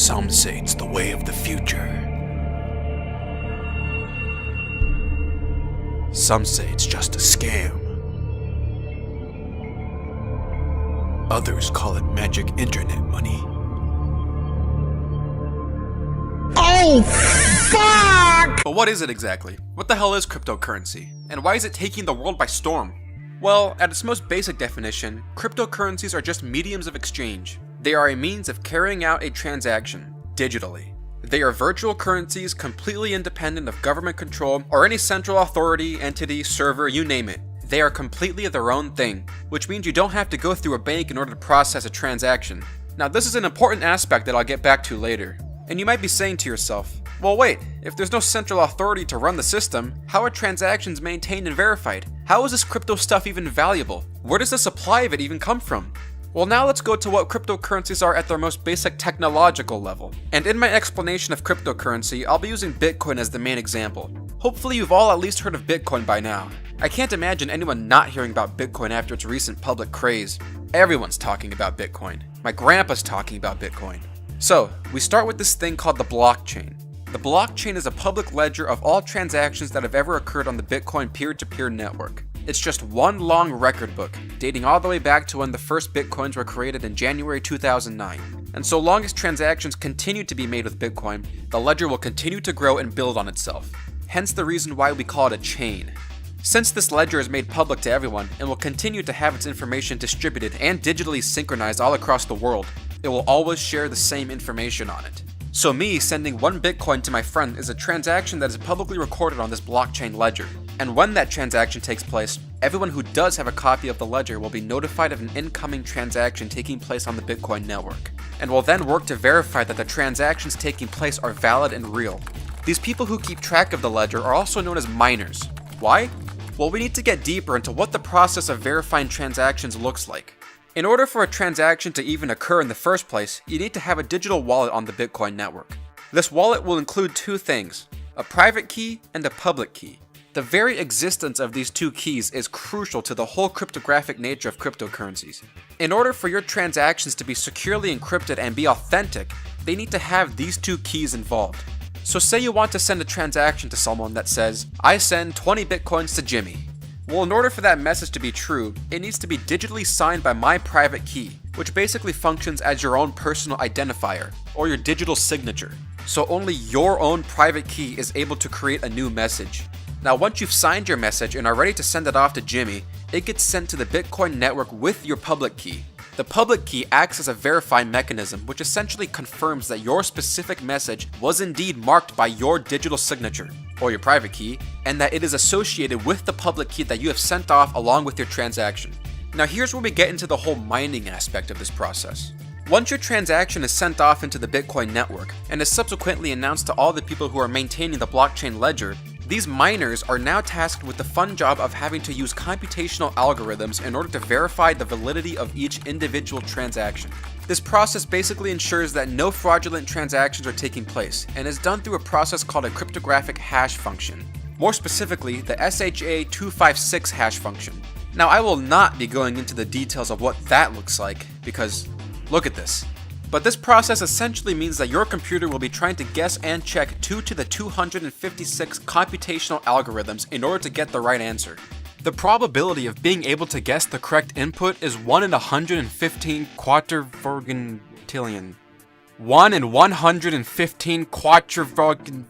Some say it's the way of the future. Some say it's just a scam. Others call it magic internet money. Oh, fuck! But what is it exactly? What the hell is cryptocurrency? And why is it taking the world by storm? Well, at its most basic definition, cryptocurrencies are just mediums of exchange. They are a means of carrying out a transaction, digitally. They are virtual currencies completely independent of government control or any central authority, entity, server, you name it. They are completely their own thing, which means you don't have to go through a bank in order to process a transaction. Now, this is an important aspect that I'll get back to later. And you might be saying to yourself, well wait, if there's no central authority to run the system, how are transactions maintained and verified? How is this crypto stuff even valuable? Where does the supply of it even come from? Well, now let's go to what cryptocurrencies are at their most basic technological level. And in my explanation of cryptocurrency, I'll be using Bitcoin as the main example. Hopefully you've all at least heard of Bitcoin by now. I can't imagine anyone not hearing about Bitcoin after its recent public craze. Everyone's talking about Bitcoin. My grandpa's talking about Bitcoin. So, we start with this thing called the blockchain. The blockchain is a public ledger of all transactions that have ever occurred on the Bitcoin peer-to-peer network. It's just one long record book, dating all the way back to when the first Bitcoins were created in January 2009. And so long as transactions continue to be made with Bitcoin, the ledger will continue to grow and build on itself. Hence the reason why we call it a chain. Since this ledger is made public to everyone and will continue to have its information distributed and digitally synchronized all across the world, it will always share the same information on it. So me sending 1 Bitcoin to my friend is a transaction that is publicly recorded on this blockchain ledger. And when that transaction takes place, everyone who does have a copy of the ledger will be notified of an incoming transaction taking place on the Bitcoin network, and will then work to verify that the transactions taking place are valid and real. These people who keep track of the ledger are also known as miners. Why? Well, we need to get deeper into what the process of verifying transactions looks like. In order for a transaction to even occur in the first place, you need to have a digital wallet on the Bitcoin network. This wallet will include 2 things, a private key and a public key. The very existence of these 2 keys is crucial to the whole cryptographic nature of cryptocurrencies. In order for your transactions to be securely encrypted and be authentic, they need to have these 2 keys involved. So say you want to send a transaction to someone that says, I send 20 Bitcoins to Jimmy. Well, in order for that message to be true, it needs to be digitally signed by my private key, which basically functions as your own personal identifier, or your digital signature. So only your own private key is able to create a new message. Now once you've signed your message and are ready to send it off to Jimmy, it gets sent to the Bitcoin network with your public key. The public key acts as a verifying mechanism, which essentially confirms that your specific message was indeed marked by your digital signature, or your private key, and that it is associated with the public key that you have sent off along with your transaction. Now here's where we get into the whole mining aspect of this process. Once your transaction is sent off into the Bitcoin network, and is subsequently announced to all the people who are maintaining the blockchain ledger, these miners are now tasked with the fun job of having to use computational algorithms in order to verify the validity of each individual transaction. This process basically ensures that no fraudulent transactions are taking place, and is done through a process called a cryptographic hash function. More specifically, the SHA-256 hash function. Now I will not be going into the details of what that looks like, because look at this. But this process essentially means that your computer will be trying to guess and check 2 to the 256 computational algorithms in order to get the right answer. The probability of being able to guess the correct input is 1 in 115 quadrillion. 1 in 115 quadrillion.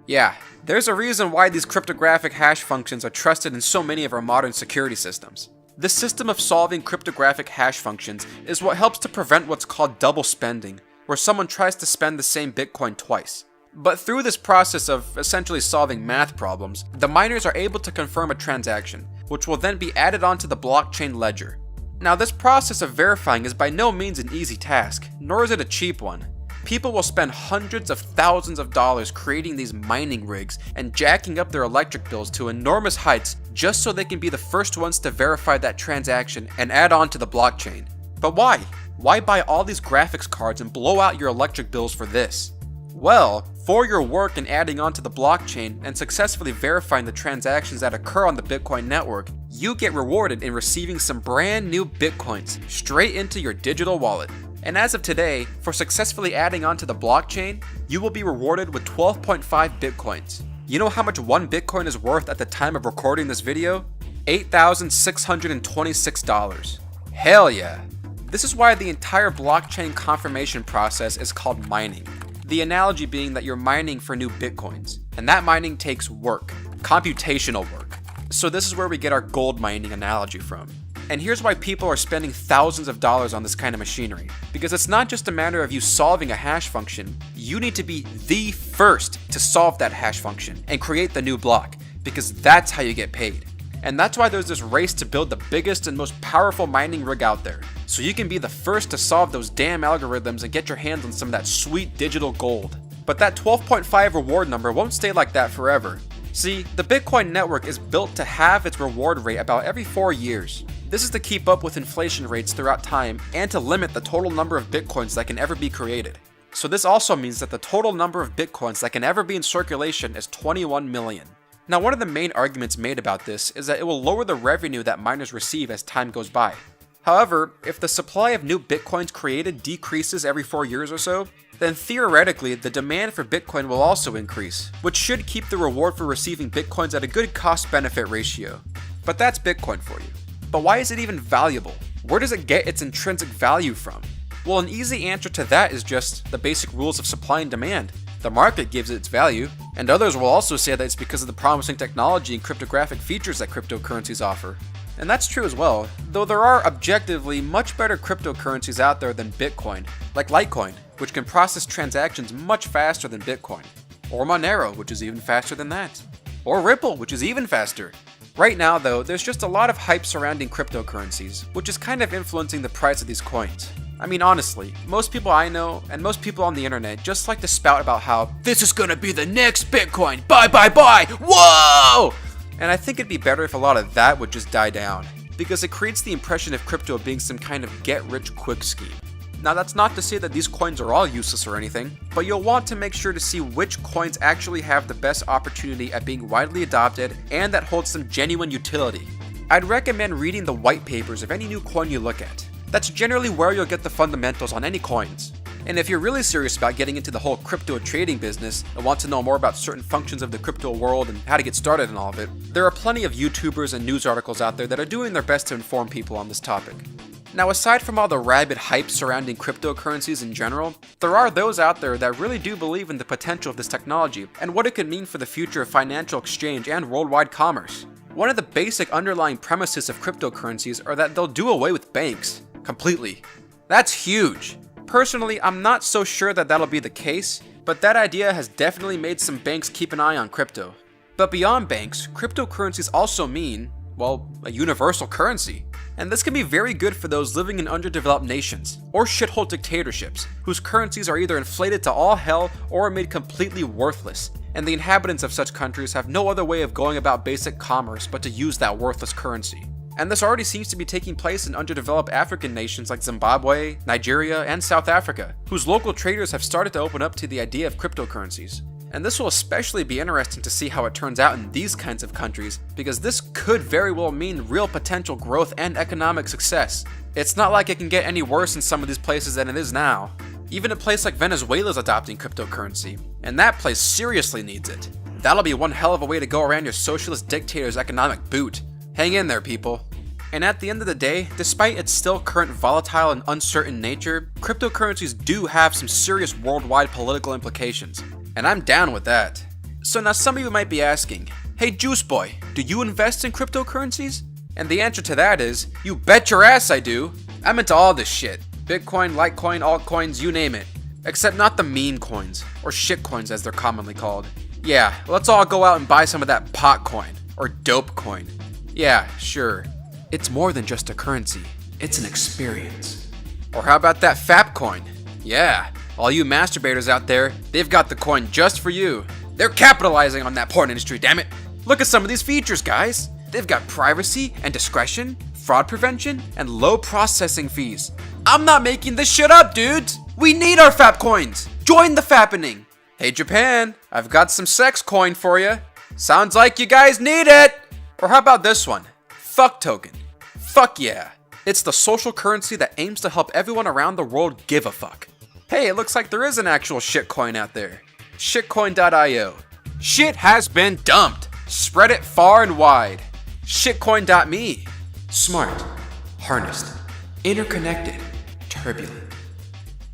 Yeah, there's a reason why these cryptographic hash functions are trusted in so many of our modern security systems. This system of solving cryptographic hash functions is what helps to prevent what's called double spending, where someone tries to spend the same Bitcoin twice. But through this process of essentially solving math problems, the miners are able to confirm a transaction, which will then be added onto the blockchain ledger. Now this process of verifying is by no means an easy task, nor is it a cheap one. People will spend hundreds of thousands of dollars creating these mining rigs and jacking up their electric bills to enormous heights just so they can be the first ones to verify that transaction and add on to the blockchain. But why? Why buy all these graphics cards and blow out your electric bills for this? Well, for your work in adding on to the blockchain and successfully verifying the transactions that occur on the Bitcoin network, you get rewarded in receiving some brand new Bitcoins straight into your digital wallet. And as of today, for successfully adding onto the blockchain, you will be rewarded with 12.5 Bitcoins. You know how much one Bitcoin is worth at the time of recording this video? $8,626. Hell yeah. This is why the entire blockchain confirmation process is called mining. The analogy being that you're mining for new Bitcoins, and that mining takes work, computational work. So this is where we get our gold mining analogy from. And here's why people are spending thousands of dollars on this kind of machinery. Because it's not just a matter of you solving a hash function, you need to be the first to solve that hash function and create the new block, because that's how you get paid. And that's why there's this race to build the biggest and most powerful mining rig out there, so you can be the first to solve those damn algorithms and get your hands on some of that sweet digital gold. But that 12.5 reward number won't stay like that forever. See, the Bitcoin network is built to have its reward rate about every 4 years. This is to keep up with inflation rates throughout time and to limit the total number of Bitcoins that can ever be created. So this also means that the total number of Bitcoins that can ever be in circulation is 21 million. Now, one of the main arguments made about this is that it will lower the revenue that miners receive as time goes by. However, if the supply of new Bitcoins created decreases every 4 years or so, then theoretically the demand for Bitcoin will also increase, which should keep the reward for receiving Bitcoins at a good cost-benefit ratio. But that's Bitcoin for you. But why is it even valuable? Where does it get its intrinsic value from? Well, an easy answer to that is just the basic rules of supply and demand. The market gives it its value, and others will also say that it's because of the promising technology and cryptographic features that cryptocurrencies offer. And that's true as well, though there are objectively much better cryptocurrencies out there than Bitcoin, like Litecoin, which can process transactions much faster than Bitcoin, or Monero, which is even faster than that, or Ripple, which is even faster. Right now though, there's just a lot of hype surrounding cryptocurrencies, which is kind of influencing the price of these coins. I mean, honestly, most people I know and most people on the internet just like to spout about how this is gonna be the next Bitcoin, buy, whoa! And I think it'd be better if a lot of that would just die down, because it creates the impression of crypto being some kind of get-rich-quick scheme. Now, that's not to say that these coins are all useless or anything, but you'll want to make sure to see which coins actually have the best opportunity at being widely adopted and that hold some genuine utility. I'd recommend reading the white papers of any new coin you look at. That's generally where you'll get the fundamentals on any coins. And if you're really serious about getting into the whole crypto trading business and want to know more about certain functions of the crypto world and how to get started in all of it, there are plenty of YouTubers and news articles out there that are doing their best to inform people on this topic. Now, aside from all the rabid hype surrounding cryptocurrencies in general, there are those out there that really do believe in the potential of this technology and what it could mean for the future of financial exchange and worldwide commerce. One of the basic underlying premises of cryptocurrencies are that they'll do away with banks completely. That's huge. Personally, I'm not so sure that that'll be the case, but that idea has definitely made some banks keep an eye on crypto. But beyond banks, cryptocurrencies also mean, well, a universal currency. And this can be very good for those living in underdeveloped nations, or shithole dictatorships, whose currencies are either inflated to all hell or are made completely worthless, and the inhabitants of such countries have no other way of going about basic commerce but to use that worthless currency. And this already seems to be taking place in underdeveloped African nations like Zimbabwe, Nigeria, and South Africa, whose local traders have started to open up to the idea of cryptocurrencies. And this will especially be interesting to see how it turns out in these kinds of countries, because this could very well mean real potential growth and economic success. It's not like it can get any worse in some of these places than it is now. Even a place like Venezuela is adopting cryptocurrency, and that place seriously needs it. That'll be one hell of a way to go around your socialist dictator's economic boot. Hang in there, people. And at the end of the day, despite its still current volatile and uncertain nature, cryptocurrencies do have some serious worldwide political implications. And I'm down with that. So now some of you might be asking, hey Juice Boy, do you invest in cryptocurrencies? And the answer to that is, you bet your ass I do. I'm into all this shit. Bitcoin, Litecoin, altcoins, you name it. Except not the meme coins, or shit coins as they're commonly called. Yeah, let's all go out and buy some of that pot coin, or dope coin. Yeah, sure. It's more than just a currency, it's an experience. Or how about that FAP coin? Yeah, all you masturbators out there, they've got the coin just for you. They're capitalizing on that porn industry, damn it. Look at some of these features, guys. They've got privacy and discretion, fraud prevention, and low processing fees. I'm not making this shit up, dudes. We need our FAP coins. Join the fappening. Hey Japan, I've got some sex coin for you. Sounds like you guys need it. Or how about this one? Fuck token. Fuck yeah. It's the social currency that aims to help everyone around the world give a fuck. Hey, it looks like there is an actual shitcoin out there. Shitcoin.io. Shit has been dumped. Spread it far and wide. Shitcoin.me. Smart, harnessed, interconnected, turbulent.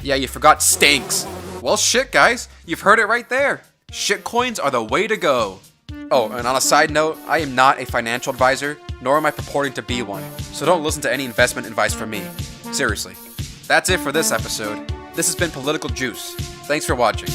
Yeah, you forgot stinks. Well, shit, guys. You've heard it right there. Shitcoins are the way to go. Oh, and on a side note, I am not a financial advisor, nor am I purporting to be one, so don't listen to any investment advice from me. Seriously. That's it for this episode. This has been Political Juice. Thanks for watching.